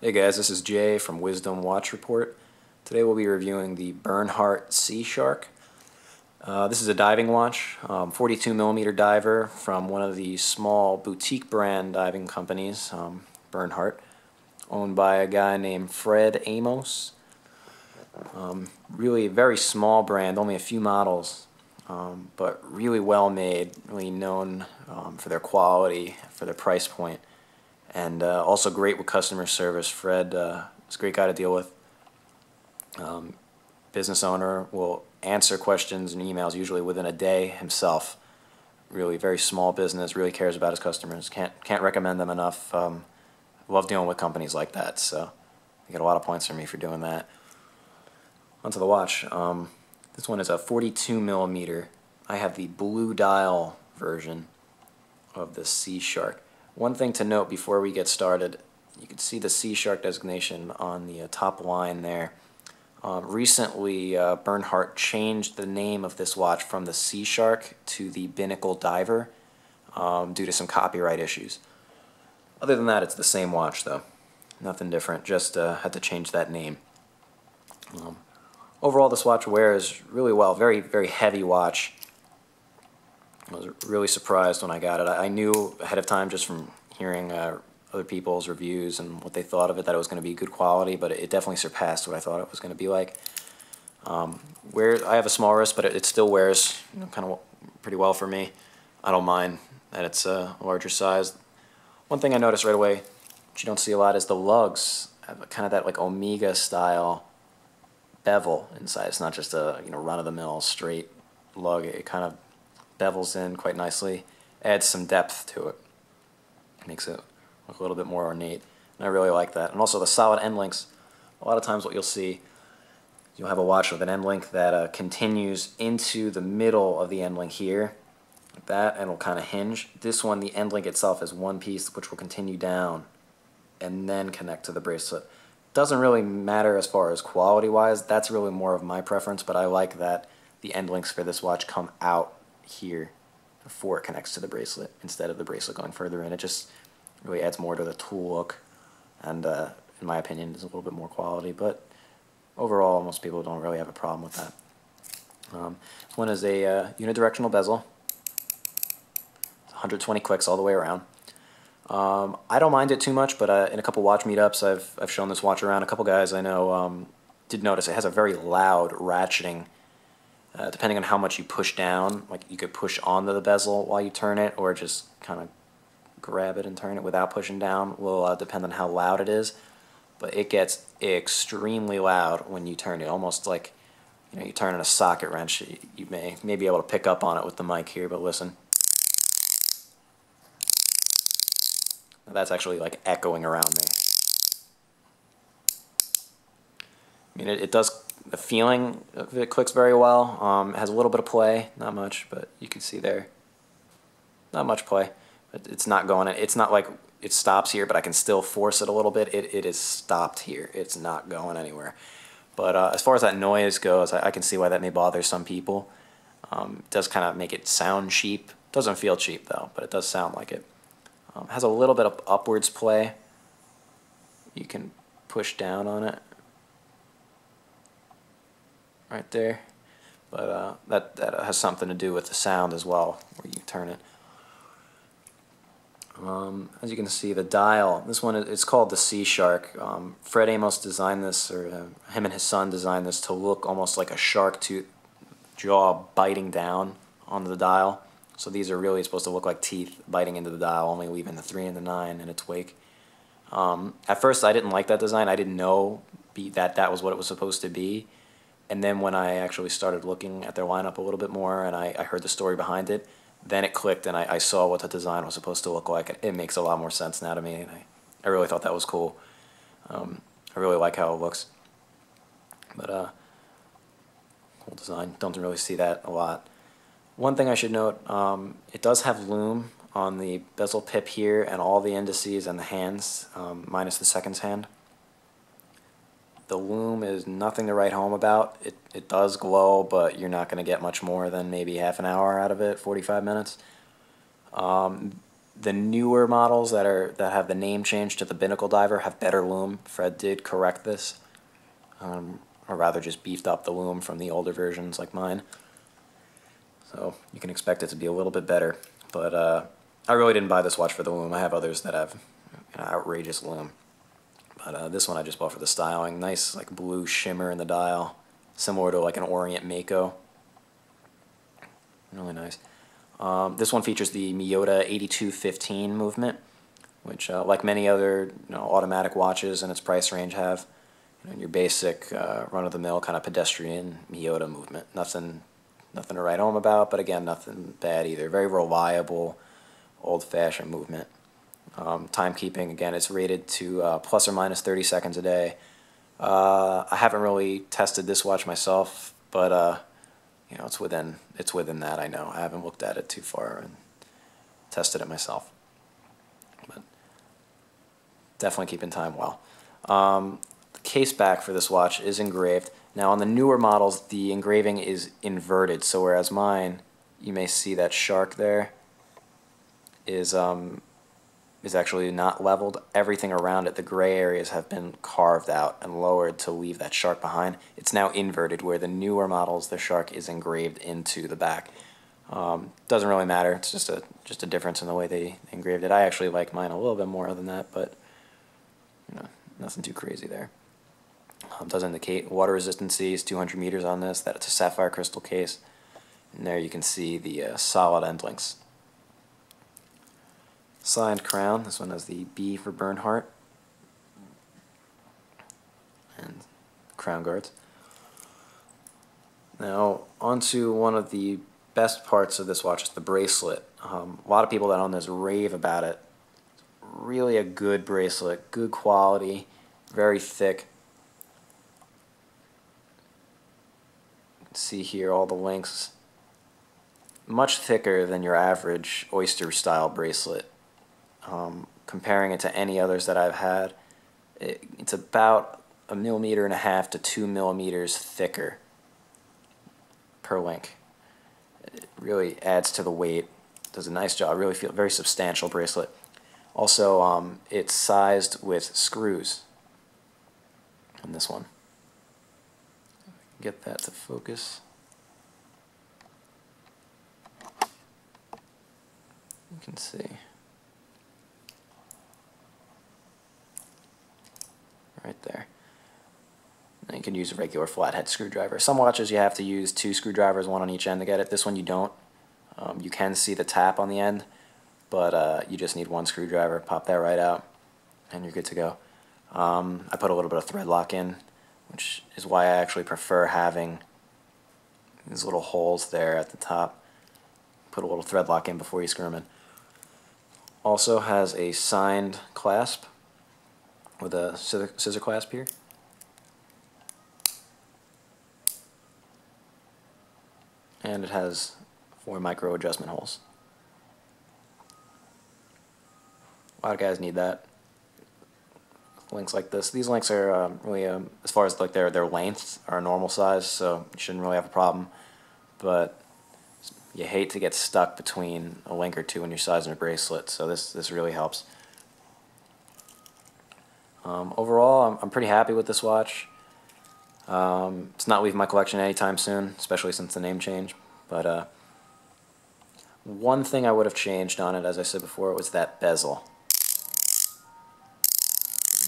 Hey guys, this is Jay from WISdomWatchReport. Today we'll be reviewing the Bernhardt Sea Shark. This is a diving watch, 42 millimeter diver from one of the small boutique brand diving companies, Bernhardt, owned by a guy named Fred Amos. Really a very small brand, only a few models, but really well made, really known for their quality, for their price point. And also great with customer service. Fred is a great guy to deal with. Business owner, will answer questions and emails usually within a day himself. Really very small business, really cares about his customers. Can't recommend them enough. Love dealing with companies like that, so you get a lot of points from me for doing that. Onto the watch. This one is a 42 millimeter. I have the blue dial version of the Sea Shark. One thing to note before we get started, you can see the Sea Shark designation on the top line there. Recently, Bernhardt changed the name of this watch from the Sea Shark to the Binnacle Diver due to some copyright issues. Other than that, it's the same watch though. Nothing different, just had to change that name. Overall, this watch wears really well. Very, very heavy watch. I was really surprised when I got it. I knew ahead of time just from hearing other people's reviews and what they thought of it that it was going to be good quality, but it definitely surpassed what I thought it was going to be like. I have a small wrist, but it still wears kind of pretty well for me. I don't mind that it's a larger size. One thing I noticed right away, which you don't see a lot, is the lugs have kind of that like Omega style bevel inside. It's not just a run-of-the-mill straight lug. It kind of bevels in quite nicely, adds some depth to it, makes it look a little bit more ornate, and I really like that. And also the solid end links. A lot of times what you'll see, you'll have a watch with an end link that continues into the middle of the end link here, like that, and will kind of hinge. This one, the end link itself is one piece which will continue down and then connect to the bracelet. Doesn't really matter as far as quality wise, that's really more of my preference, but I like that the end links for this watch come out here before it connects to the bracelet instead of the bracelet going further in. It just really adds more to the tool look, and in my opinion is a little bit more quality, but overall most people don't really have a problem with that. This one is a unidirectional bezel. It's 120 clicks all the way around. I don't mind it too much, but in a couple watch meetups I've shown this watch around. A couple guys I know did notice it has a very loud ratcheting. Depending on how much you push down, like you could push onto the bezel while you turn it, or just kind of grab it and turn it without pushing down, will depend on how loud it is. But it gets extremely loud when you turn it, almost like you turn in a socket wrench. You may be able to pick up on it with the mic here, but listen. That's actually like echoing around me. I mean, it does. The feeling of it clicks very well. It has a little bit of play, not much, but you can see there, not much play. But it's not going. It's not like it stops here, but I can still force it a little bit. It is stopped here. It's not going anywhere. But as far as that noise goes, I can see why that may bother some people. It does kind of make it sound cheap. Doesn't feel cheap though, but it does sound like it. Has a little bit of upwards play. You can push down on it right there, but that has something to do with the sound as well, where you turn it. As you can see, the dial, this one it's called the Sea Shark. Fred Amos designed this, or him and his son designed this to look almost like a shark tooth jaw biting down onto the dial. So these are really supposed to look like teeth biting into the dial, only leaving the 3 and the 9 in its wake. At first I didn't like that design. I didn't know that was what it was supposed to be. And then when I actually started looking at their lineup a little bit more, and I heard the story behind it, then it clicked, and I saw what the design was supposed to look like. It makes a lot more sense now to me, and I really thought that was cool. I really like how it looks. But cool design. Don't really see that a lot. One thing I should note, it does have lume on the bezel pip here and all the indices and the hands, minus the seconds hand. The lume is nothing to write home about. It does glow, but you're not going to get much more than maybe half an hour out of it, 45 minutes. The newer models that have the name change to the Binnacle Diver have better loom. Fred did correct this, or rather just beefed up the loom from the older versions like mine. So you can expect it to be a little bit better. But I really didn't buy this watch for the loom. I have others that have outrageous loom. But this one I just bought for the styling. Nice like blue shimmer in the dial, similar to like an Orient Mako. Really nice. This one features the Miyota 8215 movement, which like many other automatic watches in its price range have your basic run-of-the-mill kind of pedestrian Miyota movement. Nothing to write home about, but again, nothing bad either. Very reliable, old-fashioned movement. Timekeeping, again, it's rated to plus or minus 30 seconds a day. I haven't really tested this watch myself, but it's within that. I know. I haven't looked at it too far and tested it myself, but definitely keeping time well. The case back for this watch is engraved. Now on the newer models, the engraving is inverted. So whereas mine, you may see that shark there is actually not leveled. Everything around it, the gray areas, have been carved out and lowered to leave that shark behind. It's now inverted, where the newer models, the shark is engraved into the back. Doesn't really matter. It's just a difference in the way they engraved it. I actually like mine a little bit more than that, but nothing too crazy there. Does indicate water resistancy is 200 meters on this. That it's a sapphire crystal case, and there you can see the solid end links. Signed crown. This one has the B for Bernhardt and crown guards. Now onto one of the best parts of this watch is the bracelet. A lot of people that own this rave about it. Really a good bracelet, good quality, very thick. You can see here all the links. Much thicker than your average oyster style bracelet. Comparing it to any others that I've had, it's about 1.5 millimeters to 2 millimeters thicker per link. It really adds to the weight, does a nice job. I really feel very substantial bracelet. Also, it's sized with screws on this one. Get that to focus. You can see. Right there. And you can use a regular flathead screwdriver. Some watches you have to use 2 screwdrivers, one on each end to get it. This one you don't. You can see the tap on the end, but you just need 1 screwdriver. Pop that right out, and you're good to go. I put a little bit of thread lock in, which is why I actually prefer having these little holes there at the top. Put a little thread lock in before you screw them in. Also has a signed clasp with a scissor clasp here. And it has 4 micro adjustment holes. A lot of guys need that. Links like this. These links are really, as far as like their length, are a normal size, so you shouldn't really have a problem. But you hate to get stuck between a link or two when you're sizing a bracelet, so this really helps. Overall, I'm pretty happy with this watch. It's not leaving my collection anytime soon, especially since the name change. But one thing I would have changed on it, as I said before, was that bezel.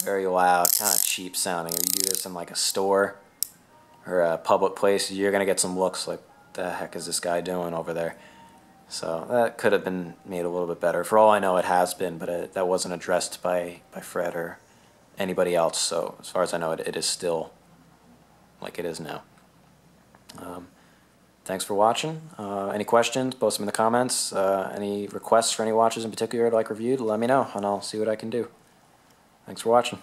Very loud, kind of cheap sounding. If you do this in like a store or a public place, you're going to get some looks like, the heck is this guy doing over there? So that could have been made a little bit better. For all I know, it has been, but that wasn't addressed by Fred or anybody else. So as far as I know, it is still like it is now. Thanks for watching. Any questions, post them in the comments. Any requests for any watches in particular I'd like reviewed, let me know, and I'll see what I can do. Thanks for watching.